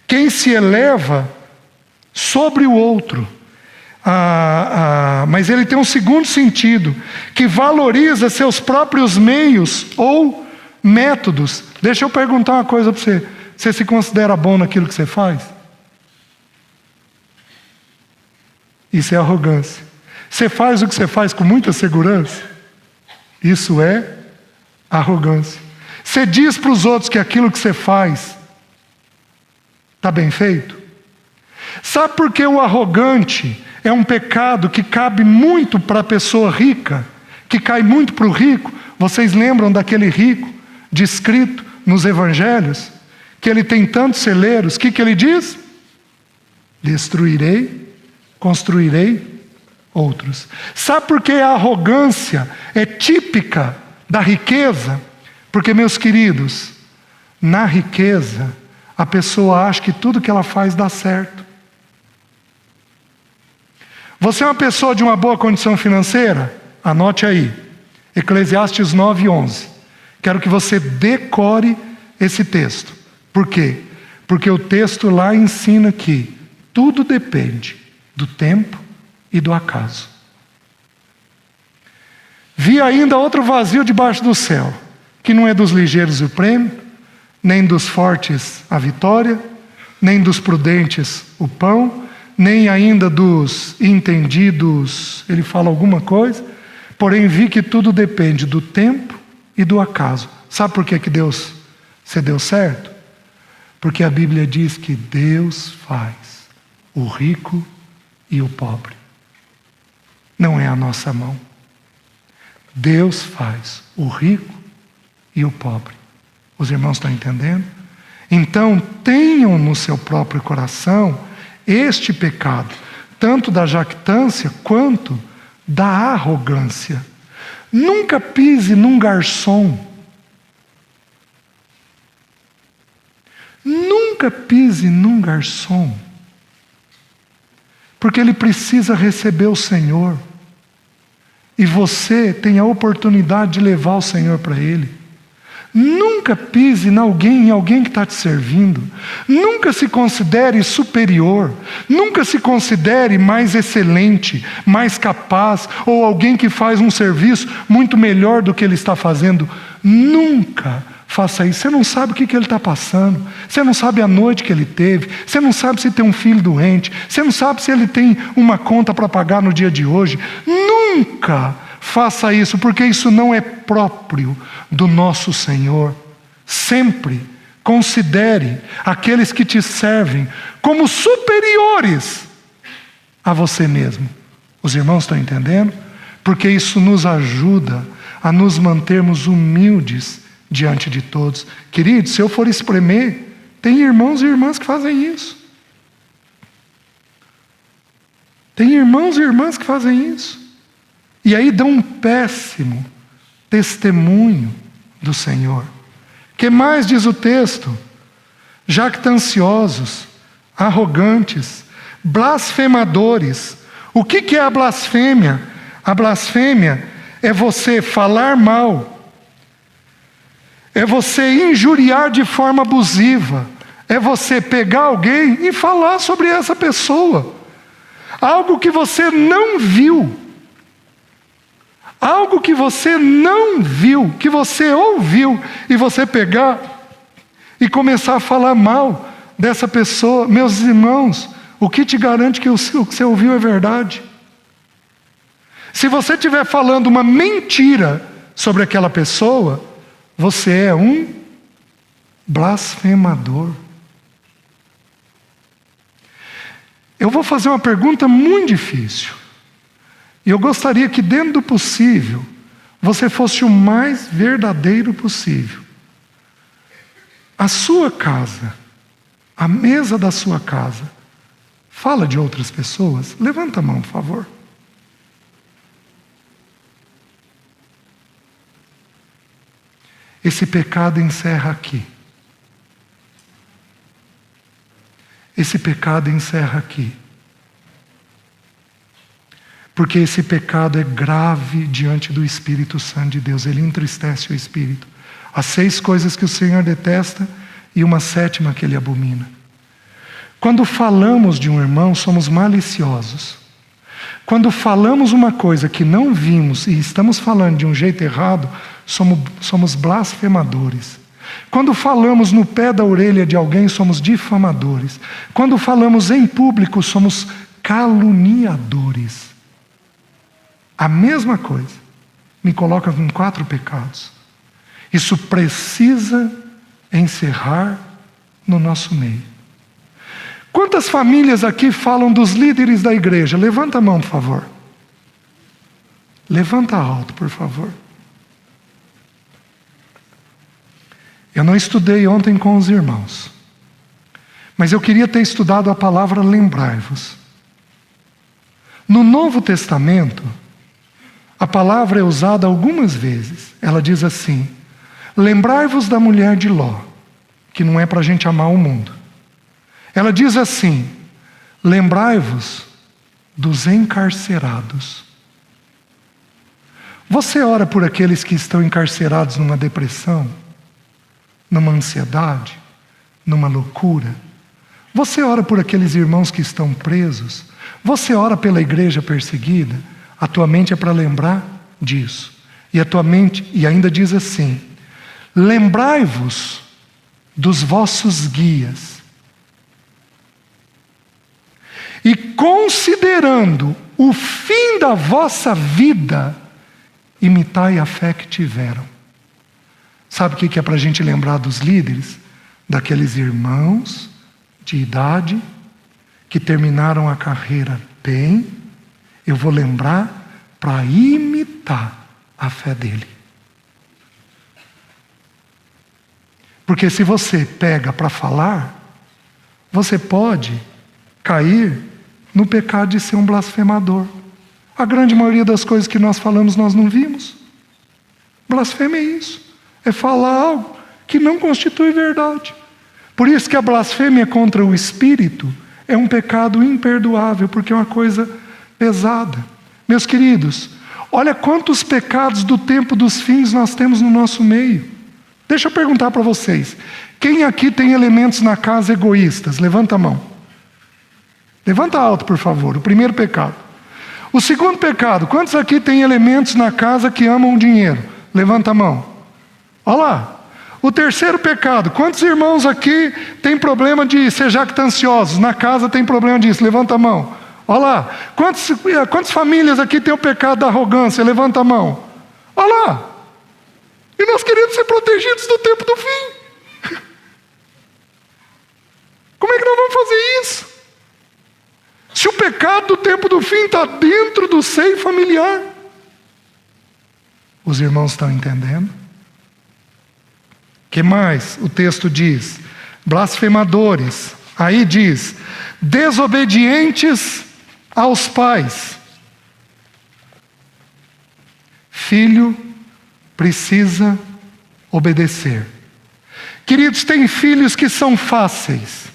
A: Quem se eleva sobre o outro. Mas ele tem um segundo sentido, que valoriza seus próprios meios ou métodos. Deixa eu perguntar uma coisa para você. Você se considera bom naquilo que você faz? Isso é arrogância. Você faz o que você faz com muita segurança? Isso é arrogância. Você diz para os outros que aquilo que você faz está bem feito? Sabe por que o arrogante é um pecado que cabe muito para a pessoa rica, que cai muito para o rico? Vocês lembram daquele rico descrito nos evangelhos? Que ele tem tantos celeiros, o que ele diz? Destruirei, construirei outros. Sabe por que a arrogância é típica da riqueza? Porque, meus queridos, na riqueza, a pessoa acha que tudo que ela faz dá certo. Você é uma pessoa de uma boa condição financeira? Anote aí, Eclesiastes 9:11. Quero que você decore esse texto. Por quê? Porque o texto lá ensina que tudo depende do tempo e do acaso. Vi ainda outro vazio debaixo do céu, que não é dos ligeiros o prêmio, nem dos fortes a vitória, nem dos prudentes o pão, nem ainda dos entendidos, ele fala alguma coisa, porém vi que tudo depende do tempo e do acaso. Sabe por que você deu certo? Porque a Bíblia diz que Deus faz o rico e o pobre. Não é a nossa mão. Deus faz o rico e o pobre. Os irmãos estão entendendo? Então, tenham no seu próprio coração este pecado, tanto da jactância quanto da arrogância. Nunca pise num garçom. Nunca pise num garçom, porque ele precisa receber o Senhor, e você tem a oportunidade de levar o Senhor para ele. Nunca pise em alguém que está te servindo. Nunca se considere superior. Nunca se considere mais excelente, mais capaz, ou alguém que faz um serviço muito melhor do que ele está fazendo. Nunca faça isso. Você não sabe o que ele está passando. Você não sabe a noite que ele teve. Você não sabe se tem um filho doente. Você não sabe se ele tem uma conta para pagar no dia de hoje. Nunca faça isso, porque isso não é próprio do nosso Senhor. Sempre considere aqueles que te servem como superiores a você mesmo. Os irmãos estão entendendo? Porque isso nos ajuda a nos mantermos humildes diante de todos. Queridos, se eu for espremer, tem irmãos e irmãs que fazem isso. Tem irmãos e irmãs que fazem isso. E aí dão um péssimo testemunho do Senhor. Que mais diz o texto? Jactanciosos, arrogantes, blasfemadores. O que é a blasfêmia? A blasfêmia é você falar mal, é você injuriar de forma abusiva, é você pegar alguém e falar sobre essa pessoa, algo que você não viu, algo que você não viu, que você ouviu, e você pegar e começar a falar mal dessa pessoa. Meus irmãos, o que te garante que o que você ouviu é verdade? Se você estiver falando uma mentira sobre aquela pessoa, você é um blasfemador. Eu vou fazer uma pergunta muito difícil. E eu gostaria que, dentro do possível, você fosse o mais verdadeiro possível. A sua casa, a mesa da sua casa, fala de outras pessoas? Levanta a mão, por favor. Esse pecado encerra aqui. Esse pecado encerra aqui. Porque esse pecado é grave diante do Espírito Santo de Deus. Ele entristece o Espírito. Há 6 coisas que o Senhor detesta e uma 7ª que Ele abomina. Quando falamos de um irmão, somos maliciosos. Quando falamos uma coisa que não vimos e estamos falando de um jeito errado, somos blasfemadores. Quando falamos no pé da orelha de alguém, somos difamadores. Quando falamos em público, somos caluniadores. A mesma coisa me coloca com 4 pecados. Isso precisa encerrar no nosso meio. Quantas famílias aqui falam dos líderes da igreja? Levanta a mão, por favor. Levanta alto, por favor. Eu não estudei ontem com os irmãos, mas eu queria ter estudado a palavra lembrai-vos. No Novo Testamento, a palavra é usada algumas vezes. Ela diz assim: lembrai-vos da mulher de Ló, que não é para a gente amar o mundo. Ela diz assim: lembrai-vos dos encarcerados. Você ora por aqueles que estão encarcerados numa depressão, numa ansiedade, numa loucura? Você ora por aqueles irmãos que estão presos? Você ora pela igreja perseguida? A tua mente é para lembrar disso. E a tua mente, e ainda diz assim: lembrai-vos dos vossos guias. E considerando o fim da vossa vida, imitai a fé que tiveram. Sabe o que é para a gente lembrar dos líderes? Daqueles irmãos de idade que terminaram a carreira bem. Eu vou lembrar para imitar a fé dele. Porque se você pega para falar, você pode cair no pecado de ser um blasfemador. A grande maioria das coisas que nós falamos, nós não vimos. Blasfêmia é isso. É falar algo que não constitui verdade. Por isso que a blasfêmia contra o Espírito é um pecado imperdoável, porque é uma coisa pesada. Meus queridos, olha quantos pecados do tempo dos fins nós temos no nosso meio. Deixa eu perguntar para vocês. Quem aqui tem elementos na casa egoístas? Levanta a mão. Levanta alto, por favor. O primeiro pecado. O segundo pecado. Quantos aqui tem elementos na casa que amam o dinheiro? Levanta a mão. Olha lá. O terceiro pecado. Quantos irmãos aqui têm problema de ser jactanciosos? Na casa tem problema disso. Levanta a mão. Olha lá. Quantas famílias aqui têm o pecado da arrogância? Levanta a mão. Olha lá. E nós queremos ser protegidos do tempo do fim. Como é que nós vamos fazer isso? Se o pecado do tempo do fim está dentro do seio familiar. Os irmãos estão entendendo? O que mais o texto diz? Blasfemadores. Aí diz: desobedientes aos pais. Filho precisa obedecer. Queridos, tem filhos que são fáceis.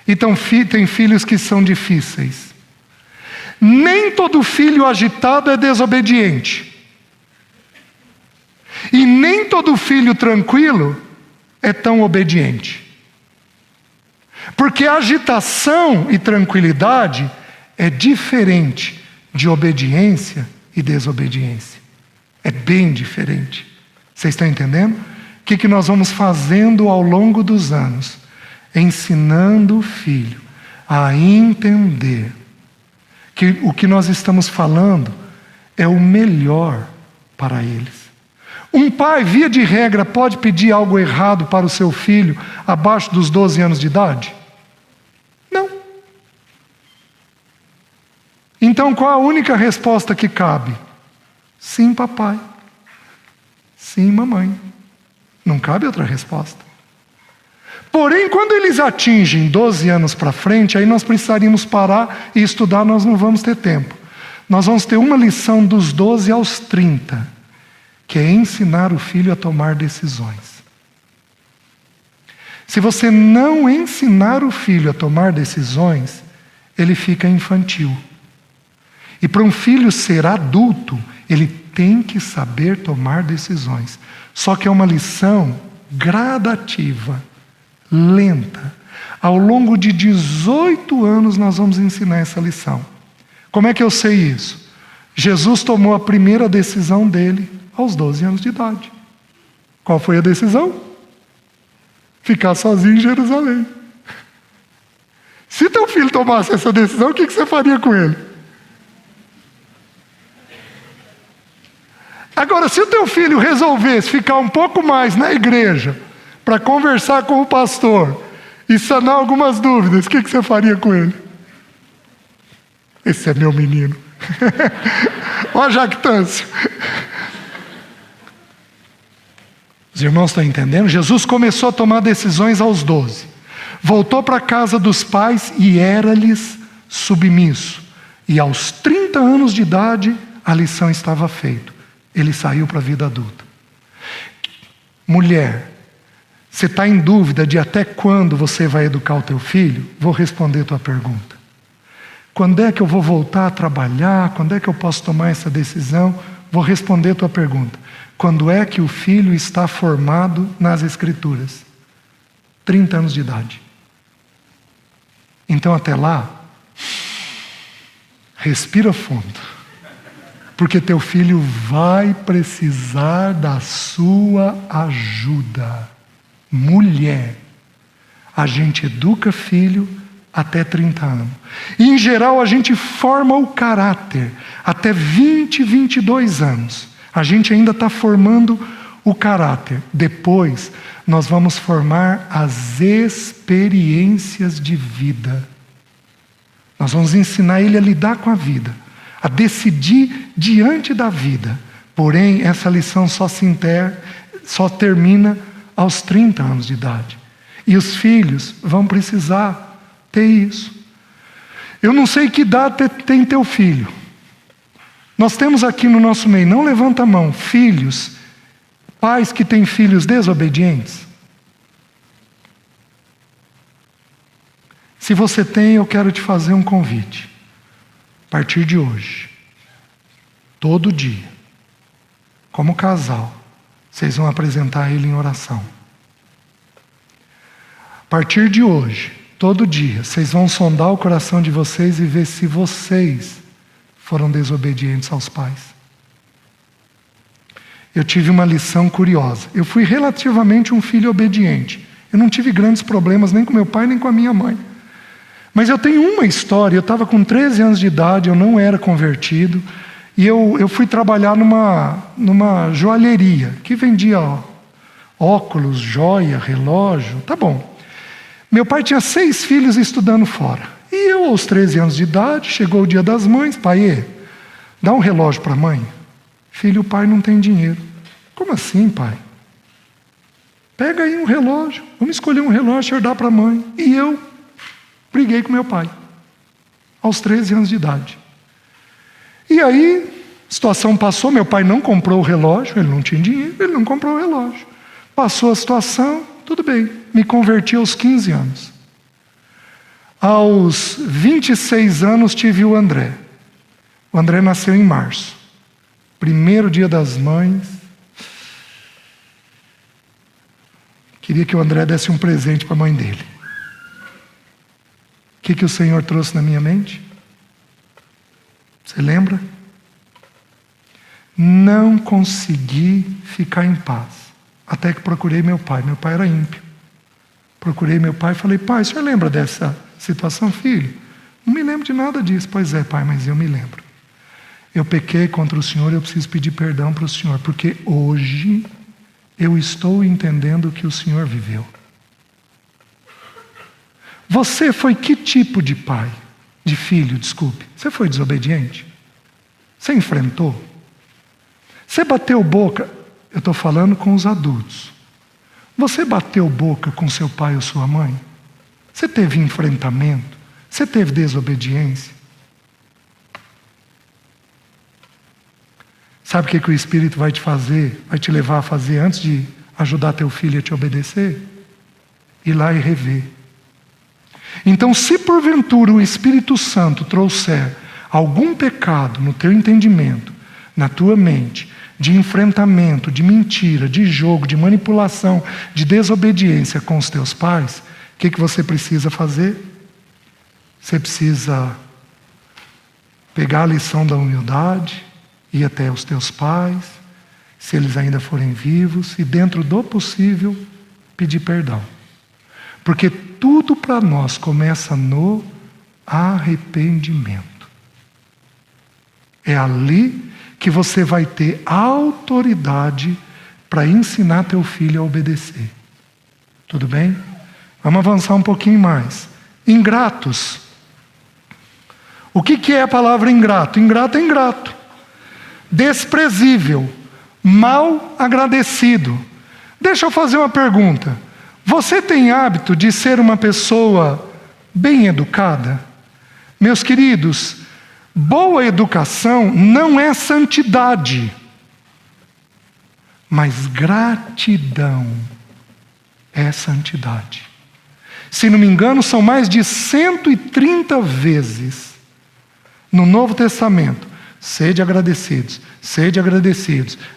A: Então tem filhos que são difíceis. Nem todo filho agitado é desobediente. E nem todo filho tranquilo é tão obediente. Porque agitação e tranquilidade é diferente de obediência e desobediência. É bem diferente. Vocês estão entendendo? O que nós vamos fazendo ao longo dos anos? Ensinando o filho a entender que o que nós estamos falando é o melhor para eles. Um pai, via de regra, pode pedir algo errado para o seu filho abaixo dos 12 anos de idade? Não. Então qual a única resposta que cabe? Sim, papai. Sim, mamãe. Não cabe outra resposta. Porém, quando eles atingem 12 anos para frente, aí nós precisaríamos parar e estudar, nós não vamos ter tempo. Nós vamos ter uma lição dos 12 aos 30, que é ensinar o filho a tomar decisões. Se você não ensinar o filho a tomar decisões, ele fica infantil. E para um filho ser adulto, ele tem que saber tomar decisões. Só que é uma lição gradativa, lenta. Ao longo de 18 anos nós vamos ensinar essa lição. Como é que eu sei isso? Jesus tomou a primeira decisão dele aos 12 anos de idade. Qual foi a decisão? Ficar sozinho em Jerusalém. Se teu filho tomasse essa decisão, o que você faria com ele? Agora, se o teu filho resolvesse ficar um pouco mais na igreja para conversar com o pastor e sanar algumas dúvidas, o que você faria com ele? Esse é meu menino. Olha a jactância. Os irmãos estão entendendo? Jesus começou a tomar decisões aos 12. Voltou para a casa dos pais e era-lhes submisso. E aos 30 anos de idade, a lição estava feita. Ele saiu para a vida adulta. Mulher, você está em dúvida de até quando você vai educar o teu filho? Vou responder a tua pergunta. Quando é que eu vou voltar a trabalhar? Quando é que eu posso tomar essa decisão? Vou responder a tua pergunta. Quando é que o filho está formado nas Escrituras? 30 anos de idade. Então até lá, respira fundo. Porque teu filho vai precisar da sua ajuda. Mulher, a gente educa filho até 30 anos. E em geral a gente forma o caráter até 20, 22 anos. A gente ainda está formando o caráter. Depois nós vamos formar as experiências de vida. Nós vamos ensinar ele a lidar com a vida, a decidir diante da vida. Porém, essa lição só termina aos 30 anos de idade. E os filhos vão precisar ter isso. Eu não sei que idade tem teu filho. Nós temos aqui no nosso meio, não levanta a mão, filhos, pais que têm filhos desobedientes. Se você tem, eu quero te fazer um convite. A partir de hoje, todo dia, como casal, vocês vão apresentar ele em oração. A partir de hoje, todo dia, vocês vão sondar o coração de vocês e ver se vocês foram desobedientes aos pais. Eu tive uma lição curiosa. Eu fui relativamente um filho obediente. Eu não tive grandes problemas nem com meu pai, nem com a minha mãe. Mas eu tenho uma história. Eu estava com 13 anos de idade, eu não era convertido. E eu fui trabalhar numa joalheria, que vendia óculos, joia, relógio. Tá bom. Meu pai tinha 6 filhos estudando fora. E eu, aos 13 anos de idade, chegou o dia das mães. Pai, dá um relógio para a mãe. Filho, o pai não tem dinheiro. Como assim, pai? Pega aí um relógio. Vamos escolher um relógio e dar para a mãe. E eu briguei com meu pai. Aos 13 anos de idade. E aí, a situação passou. Meu pai não comprou o relógio. Ele não tinha dinheiro. Ele não comprou o relógio. Passou a situação. Tudo bem. Me converti aos 15 anos. Aos 26 anos tive o André. O André nasceu em março. Primeiro dia das mães. Queria que o André desse um presente para a mãe dele. O que o Senhor trouxe na minha mente? Você lembra? Não consegui ficar em paz. Até que procurei meu pai. Meu pai era ímpio. Procurei meu pai e falei: pai, o senhor lembra dessa situação, filho? Não me lembro de nada disso. Pois é, pai, mas eu me lembro. Eu pequei contra o Senhor e eu preciso pedir perdão para o Senhor, porque hoje eu estou entendendo o que o Senhor viveu. Você foi que tipo de pai? de filho, desculpe, você foi desobediente? Você enfrentou? Você bateu boca? Eu estou falando com os adultos. Você bateu boca com seu pai ou sua mãe? Você teve enfrentamento? Você teve desobediência? Sabe o que o Espírito vai te fazer? Vai te levar a fazer antes de ajudar teu filho a te obedecer? Ir lá e rever. Então, se porventura o Espírito Santo trouxer algum pecado no teu entendimento, na tua mente, de enfrentamento, de mentira, de jogo, de manipulação, de desobediência com os teus pais, o que você precisa fazer? Você precisa pegar a lição da humildade, ir até os teus pais, se eles ainda forem vivos, e dentro do possível, pedir perdão. Porque tudo para nós começa no arrependimento. É ali que você vai ter autoridade para ensinar teu filho a obedecer. Tudo bem? Vamos avançar um pouquinho mais. Ingratos. O que é a palavra ingrato? Ingrato é ingrato. Desprezível. Mal agradecido. Deixa eu fazer uma pergunta. Você tem hábito de ser uma pessoa bem educada? Meus queridos, boa educação não é santidade, mas gratidão é santidade. Se não me engano, são mais de 130 vezes no Novo Testamento. Sede agradecidos,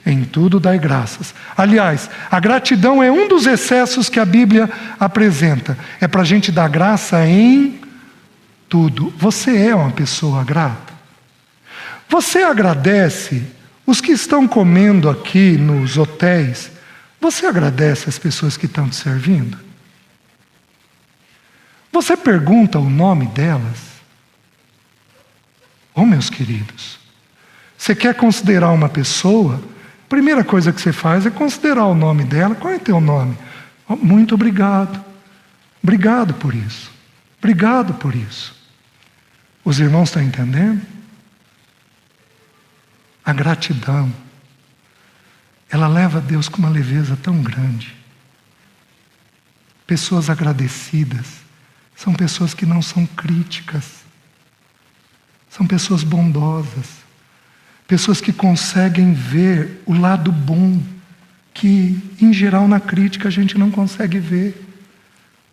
A: em tudo dai graças. Aliás, a gratidão é um dos excessos que a Bíblia apresenta. É para a gente dar graça em tudo. Você é uma pessoa grata? Você agradece os que estão comendo aqui nos hotéis? Você agradece as pessoas que estão te servindo? Você pergunta o nome delas? Oh, meus queridos, você quer considerar uma pessoa? A primeira coisa que você faz é considerar o nome dela. Qual é teu nome? Oh, muito obrigado. Obrigado por isso. Obrigado por isso. Os irmãos estão entendendo? A gratidão, ela leva a Deus com uma leveza tão grande. Pessoas agradecidas são pessoas que não são críticas. São pessoas bondosas. Pessoas que conseguem ver o lado bom, que em geral na crítica a gente não consegue ver.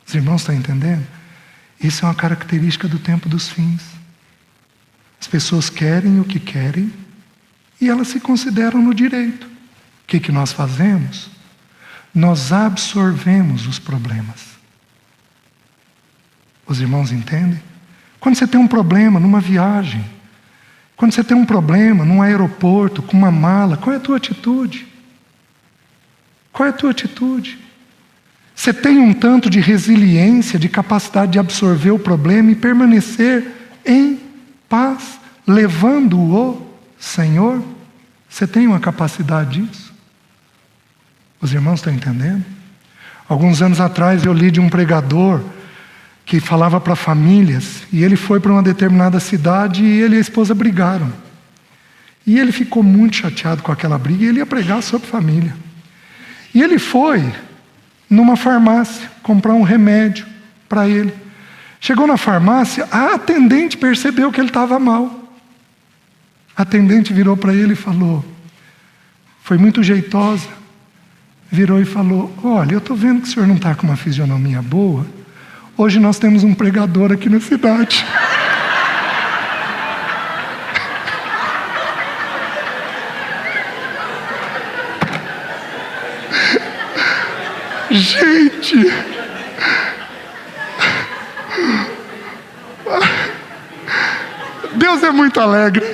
A: Os irmãos estão entendendo? Isso é uma característica do tempo dos fins. As pessoas querem o que querem e elas se consideram no direito. O que nós fazemos? Nós absorvemos os problemas. Os irmãos entendem? Quando você tem um problema numa viagem, quando você tem um problema num aeroporto, com uma mala, qual é a tua atitude? Qual é a tua atitude? Você tem um tanto de resiliência, de capacidade de absorver o problema e permanecer em paz, levando o Senhor? Você tem uma capacidade disso? Os irmãos estão entendendo? Alguns anos atrás eu li de um pregador que falava para famílias, e ele foi para uma determinada cidade e ele e a esposa brigaram. E ele ficou muito chateado com aquela briga e ele ia pregar sobre família. E ele foi numa farmácia comprar um remédio para ele. Chegou na farmácia, a atendente percebeu que ele estava mal. A atendente virou para ele e falou, foi muito jeitosa, virou e falou, olha, eu estou vendo que o senhor não está com uma fisionomia boa. Hoje nós temos um pregador aqui na cidade. Gente, Deus é muito alegre.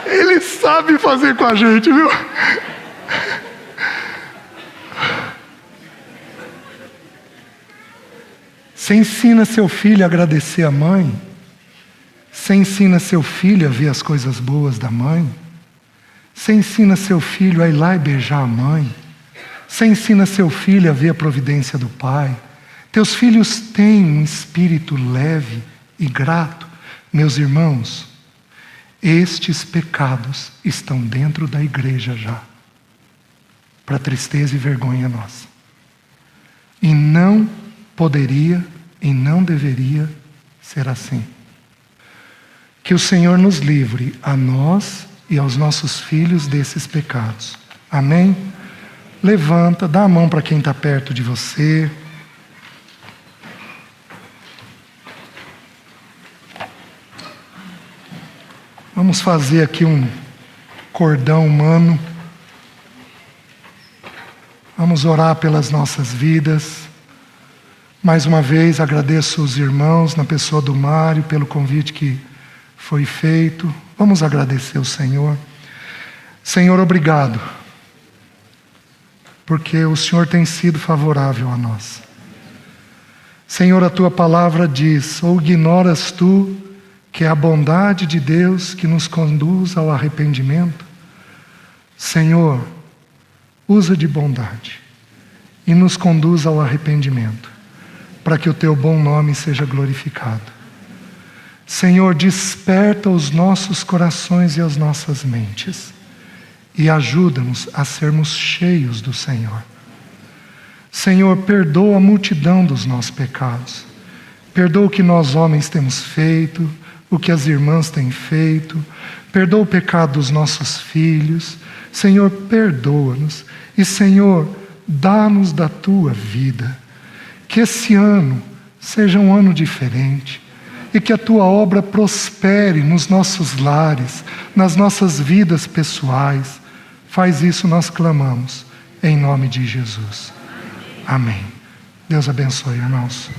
A: Ele sabe fazer com a gente, viu? Você ensina seu filho a agradecer a mãe? Você ensina seu filho a ver as coisas boas da mãe? Você ensina seu filho a ir lá e beijar a mãe? Você ensina seu filho a ver a providência do pai? Teus filhos têm um espírito leve e grato. Meus irmãos, estes pecados estão dentro da igreja já, para tristeza e vergonha nossa. E não poderia e não deveria ser assim. Que o Senhor nos livre, a nós e aos nossos filhos, desses pecados. Amém? Levanta, dá a mão para quem está perto de você. Vamos fazer aqui um cordão humano. Vamos orar pelas nossas vidas. Mais uma vez agradeço os irmãos, na pessoa do Mário, pelo convite que foi feito. Vamos agradecer ao Senhor. Senhor, obrigado, porque o Senhor tem sido favorável a nós. Senhor, a Tua palavra diz: ou ignoras Tu que é a bondade de Deus que nos conduz ao arrependimento? Senhor, usa de bondade e nos conduz ao arrependimento, para que o Teu bom nome seja glorificado. Senhor, desperta os nossos corações e as nossas mentes e ajuda-nos a sermos cheios do Senhor. Senhor, perdoa a multidão dos nossos pecados. Perdoa o que nós homens temos feito, o que as irmãs têm feito. Perdoa o pecado dos nossos filhos. Senhor, perdoa-nos. E, Senhor, dá-nos da Tua vida. Que esse ano seja um ano diferente. E que a Tua obra prospere nos nossos lares, nas nossas vidas pessoais. Faz isso, nós clamamos, em nome de Jesus. Amém. Deus abençoe, irmãos.